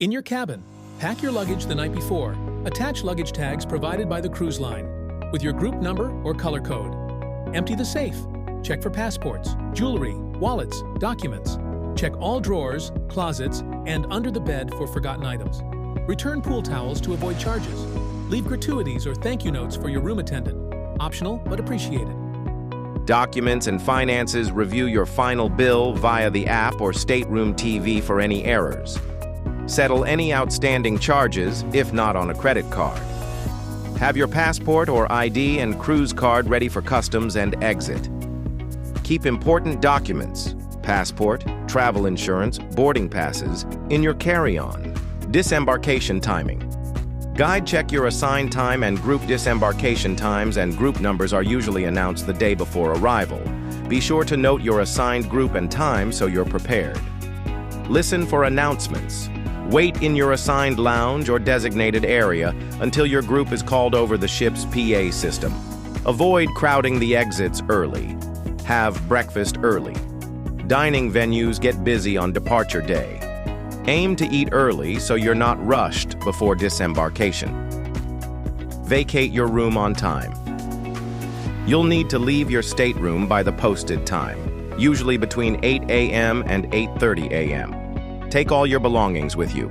In your cabin, pack your luggage the night before. Attach luggage tags provided by the cruise line with your group number or color code. Empty the safe. Check for passports, jewelry, wallets, documents. Check all drawers, closets, and under the bed for forgotten items. Return pool towels to avoid charges. Leave gratuities or thank you notes for your room attendant. Optional but appreciated. Documents and finances, review your final bill via the app or stateroom TV for any errors. Settle any outstanding charges, if not on a credit card. Have your passport or ID and cruise card ready for customs and exit. Keep important documents, passport, travel insurance, boarding passes, in your carry-on. Disembarkation timing. Guide check your assigned time and group disembarkation times and group numbers are usually announced the day before arrival. Be sure to note your assigned group and time so you're prepared. Listen for announcements. Wait in your assigned lounge or designated area until your group is called over the ship's PA system. Avoid crowding the exits early. Have breakfast early. Dining venues get busy on departure day. Aim to eat early so you're not rushed before disembarkation. Vacate your room on time. You'll need to leave your stateroom by the posted time, usually between 8 a.m. and 8:30 a.m. Take all your belongings with you.